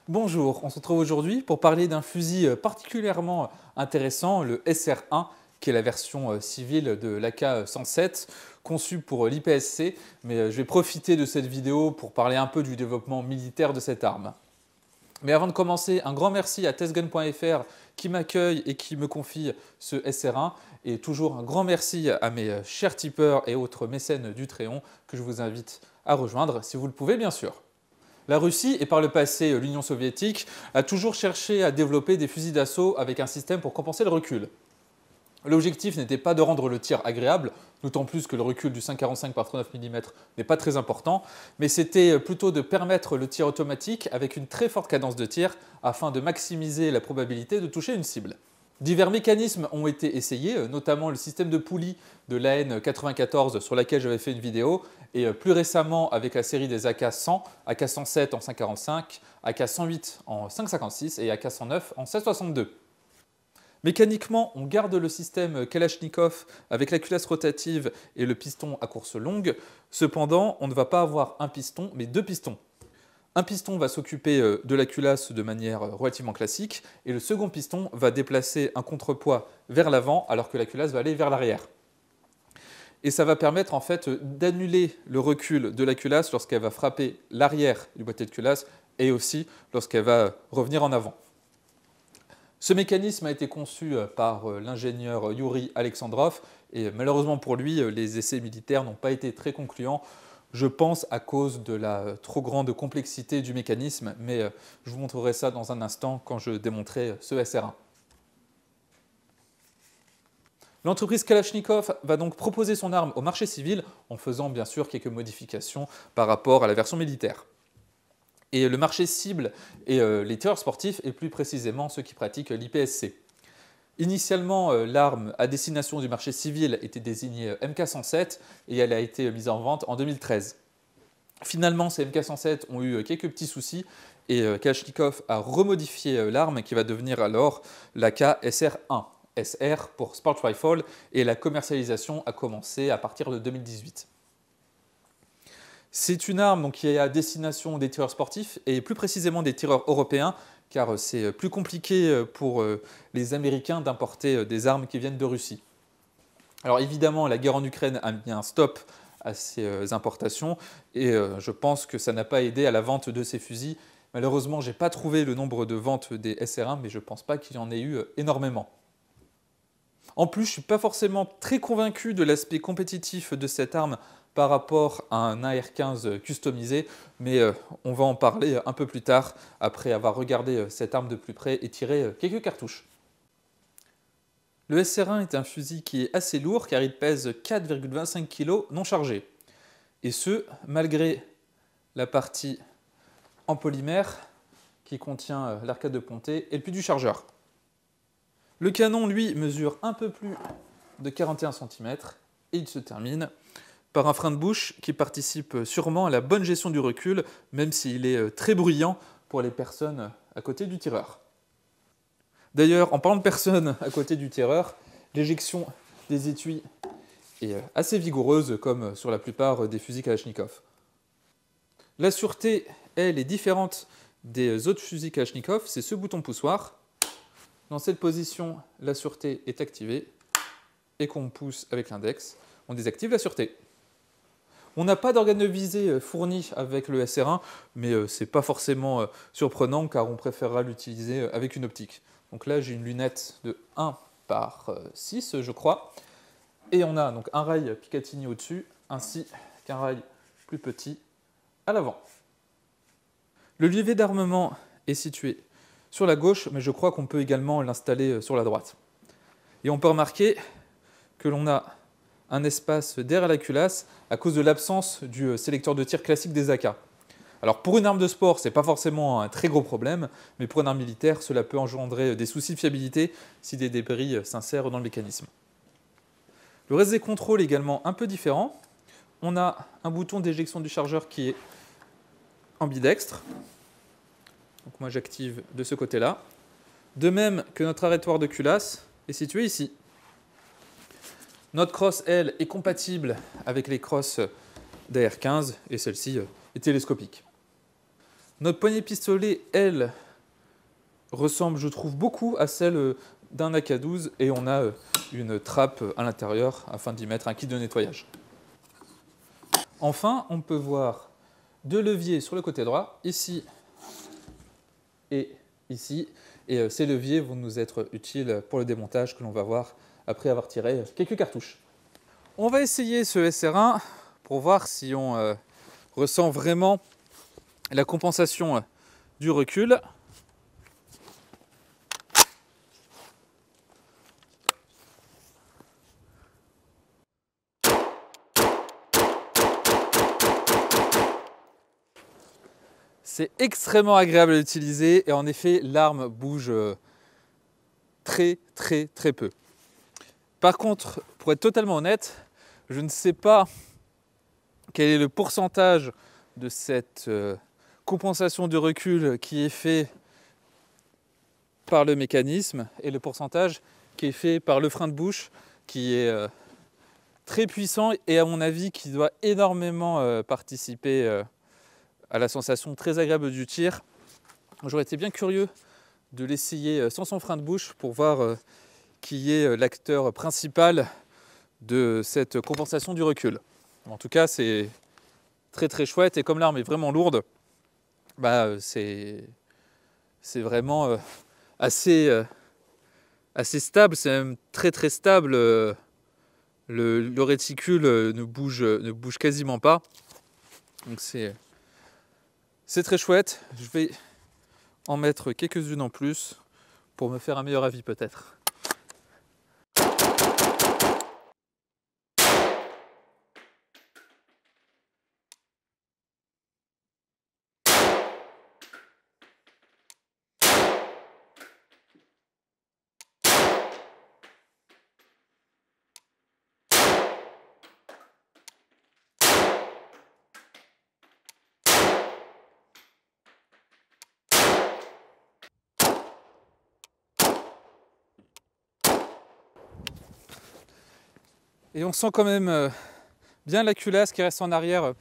Bonjour, on se retrouve aujourd'hui pour parler d'un fusil particulièrement intéressant, le SR1, qui est la version civile de l'AK-107, conçue pour l'IPSC, mais je vais profiter de cette vidéo pour parler un peu du développement militaire de cette arme. Mais avant de commencer, un grand merci à testgun.fr qui m'accueille et qui me confie ce SR1, et toujours un grand merci à mes chers tipeurs et autres mécènes du Tréon que je vous invite à rejoindre, si vous le pouvez bien sûr. La Russie, et par le passé l'Union soviétique, a toujours cherché à développer des fusils d'assaut avec un système pour compenser le recul. L'objectif n'était pas de rendre le tir agréable, d'autant plus que le recul du 5,45 par 39 mm n'est pas très important, mais c'était plutôt de permettre le tir automatique avec une très forte cadence de tir afin de maximiser la probabilité de toucher une cible. Divers mécanismes ont été essayés, notamment le système de poulie de l'AN-94 sur laquelle j'avais fait une vidéo, et plus récemment avec la série des AK-100, AK-107 en 5,45, AK-108 en 5,56 et AK-109 en 16,62. Mécaniquement, on garde le système Kalachnikov avec la culasse rotative et le piston à course longue. Cependant, on ne va pas avoir un piston, mais deux pistons. Un piston va s'occuper de la culasse de manière relativement classique, et le second piston va déplacer un contrepoids vers l'avant alors que la culasse va aller vers l'arrière. Et ça va permettre en fait d'annuler le recul de la culasse lorsqu'elle va frapper l'arrière du boîtier de culasse et aussi lorsqu'elle va revenir en avant. Ce mécanisme a été conçu par l'ingénieur Yuri Alexandrov, et malheureusement pour lui, les essais militaires n'ont pas été très concluants. Je pense à cause de la trop grande complexité du mécanisme, mais je vous montrerai ça dans un instant quand je démontrerai ce SR1. L'entreprise Kalachnikov va donc proposer son arme au marché civil en faisant bien sûr quelques modifications par rapport à la version militaire. Et le marché cible est les tireurs sportifs et plus précisément ceux qui pratiquent l'IPSC. Initialement, l'arme à destination du marché civil était désignée MK107 et elle a été mise en vente en 2013. Finalement, ces MK107 ont eu quelques petits soucis et Kalachnikov a remodifié l'arme qui va devenir alors l'AK SR1. SR pour Sport Rifle, et la commercialisation a commencé à partir de 2018. C'est une arme qui est à destination des tireurs sportifs et plus précisément des tireurs européens, car c'est plus compliqué pour les Américains d'importer des armes qui viennent de Russie. Alors évidemment, la guerre en Ukraine a mis un stop à ces importations et je pense que ça n'a pas aidé à la vente de ces fusils. Malheureusement, je n'ai pas trouvé le nombre de ventes des SR1, mais je ne pense pas qu'il y en ait eu énormément. En plus, je ne suis pas forcément très convaincu de l'aspect compétitif de cette arme par rapport à un AR-15 customisé, mais on va en parler un peu plus tard, après avoir regardé cette arme de plus près et tiré quelques cartouches. Le SR1 est un fusil qui est assez lourd car il pèse 4,25 kg non chargé. Et ce, malgré la partie en polymère qui contient l'arcade de pontée et le puits du chargeur. Le canon, lui, mesure un peu plus de 41 cm et il se termine par un frein de bouche qui participe sûrement à la bonne gestion du recul, même s'il est très bruyant pour les personnes à côté du tireur. D'ailleurs, en parlant de personnes à côté du tireur, l'éjection des étuis est assez vigoureuse, comme sur la plupart des fusils Kalachnikov. La sûreté, elle, est différente des autres fusils Kalachnikov, c'est ce bouton poussoir. Dans cette position, la sûreté est activée et qu'on pousse avec l'index, on désactive la sûreté. On n'a pas d'organe de visée fourni avec le SR1, mais ce n'est pas forcément surprenant car on préférera l'utiliser avec une optique. Donc là, j'ai une lunette de 1 par 6, je crois, et on a donc un rail Picatinny au-dessus, ainsi qu'un rail plus petit à l'avant. Le levier d'armement est situé sur la gauche, mais je crois qu'on peut également l'installer sur la droite. Et on peut remarquer que l'on a un espace derrière la culasse à cause de l'absence du sélecteur de tir classique des AK. Alors pour une arme de sport, ce n'est pas forcément un très gros problème, mais pour une arme militaire, cela peut engendrer des soucis de fiabilité si des débris s'insèrent dans le mécanisme. Le reste des contrôles est également un peu différent. On a un bouton d'éjection du chargeur qui est ambidextre. Donc moi j'active de ce côté-là. De même que notre arrêtoir de culasse est situé ici. Notre crosse, elle, est compatible avec les crosses d'AR-15 et celle-ci est télescopique. Notre poignée pistolet, elle, ressemble, je trouve, beaucoup à celle d'un AK-12 et on a une trappe à l'intérieur afin d'y mettre un kit de nettoyage. Enfin, on peut voir deux leviers sur le côté droit, ici et ici. Et ces leviers vont nous être utiles pour le démontage que l'on va voir après avoir tiré quelques cartouches. On va essayer ce SR1 pour voir si on ressent vraiment la compensation du recul. C'est extrêmement agréable à utiliser et en effet, l'arme bouge très peu. Par contre, pour être totalement honnête, je ne sais pas quel est le pourcentage de cette compensation du recul qui est fait par le mécanisme et le pourcentage qui est fait par le frein de bouche qui est très puissant et à mon avis qui doit énormément participer à la sensation très agréable du tir. J'aurais été bien curieux de l'essayer sans son frein de bouche pour voir qui est l'acteur principal de cette compensation du recul. En tout cas, c'est très chouette et comme l'arme est vraiment lourde, bah, c'est vraiment assez stable, c'est même très stable. Le réticule ne bouge quasiment pas. Donc c'est très chouette. Je vais en mettre quelques-unes en plus pour me faire un meilleur avis peut-être. Et on sent quand même bien la culasse qui reste en arrière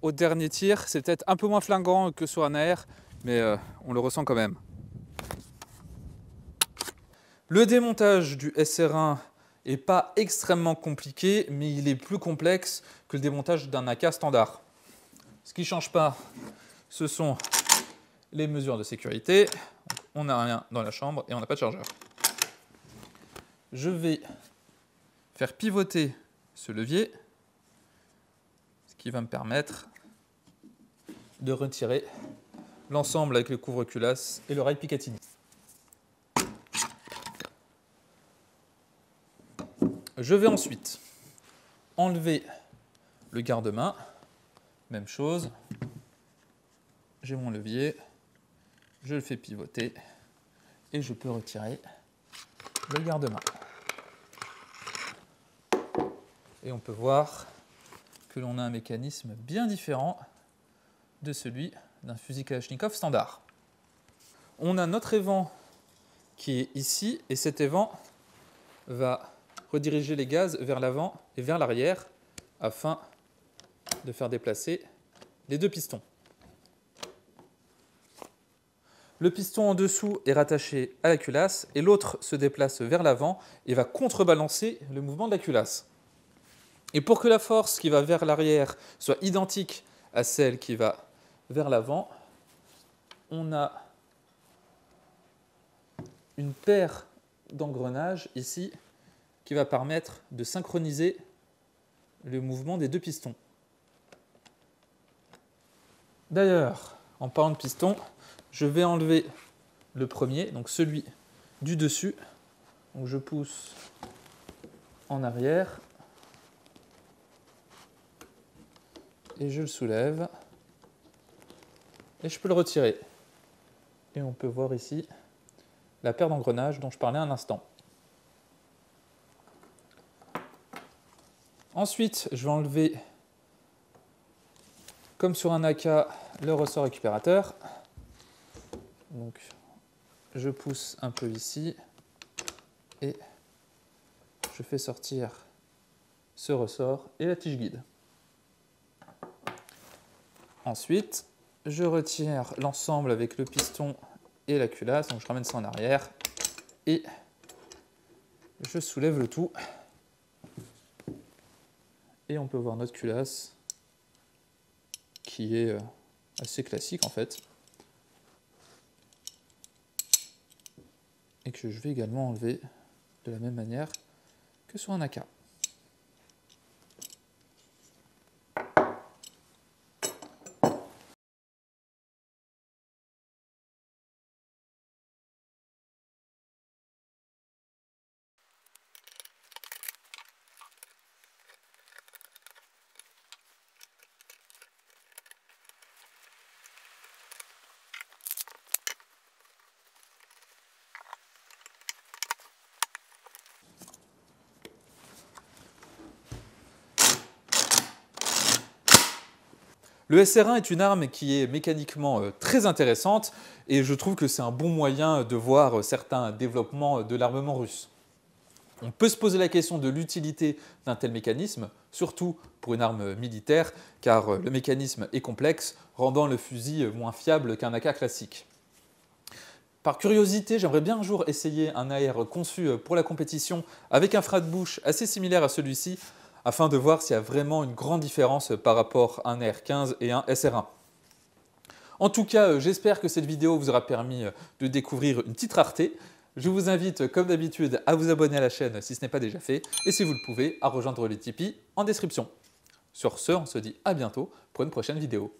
au dernier tir. C'est peut-être un peu moins flinguant que sur un AR, mais on le ressent quand même. Le démontage du SR1 n'est pas extrêmement compliqué, mais il est plus complexe que le démontage d'un AK standard. Ce qui ne change pas, ce sont les mesures de sécurité. On n'a rien dans la chambre et on n'a pas de chargeur. Je vais faire pivoter ce levier, ce qui va me permettre de retirer l'ensemble avec le couvre-culasse et le rail Picatinny. Je vais ensuite enlever le garde-main, même chose, j'ai mon levier, je le fais pivoter et je peux retirer le garde-main. Et on peut voir que l'on a un mécanisme bien différent de celui d'un fusil Kalachnikov standard. On a notre évent qui est ici et cet évent va rediriger les gaz vers l'avant et vers l'arrière afin de faire déplacer les deux pistons. Le piston en dessous est rattaché à la culasse et l'autre se déplace vers l'avant et va contrebalancer le mouvement de la culasse. Et pour que la force qui va vers l'arrière soit identique à celle qui va vers l'avant, on a une paire d'engrenages ici qui va permettre de synchroniser le mouvement des deux pistons. D'ailleurs, en parlant de piston, je vais enlever le premier, donc celui du dessus. Donc je pousse en arrière et je le soulève et je peux le retirer. Et on peut voir ici la paire d'engrenages dont je parlais un instant. Ensuite, je vais enlever, comme sur un AK, le ressort récupérateur. Donc, je pousse un peu ici et je fais sortir ce ressort et la tige guide. Ensuite, je retire l'ensemble avec le piston et la culasse, donc je ramène ça en arrière et je soulève le tout. Et on peut voir notre culasse qui est assez classique en fait. Et que je vais également enlever de la même manière que sur un AK. Le SR1 est une arme qui est mécaniquement très intéressante et je trouve que c'est un bon moyen de voir certains développements de l'armement russe. On peut se poser la question de l'utilité d'un tel mécanisme, surtout pour une arme militaire, car le mécanisme est complexe, rendant le fusil moins fiable qu'un AK classique. Par curiosité, j'aimerais bien un jour essayer un AR conçu pour la compétition avec un frein de bouche assez similaire à celui-ci, afin de voir s'il y a vraiment une grande différence par rapport à un AR-15 et un SR1. En tout cas, j'espère que cette vidéo vous aura permis de découvrir une petite rareté. Je vous invite, comme d'habitude, à vous abonner à la chaîne si ce n'est pas déjà fait, et si vous le pouvez, à rejoindre les Tipeee en description. Sur ce, on se dit à bientôt pour une prochaine vidéo.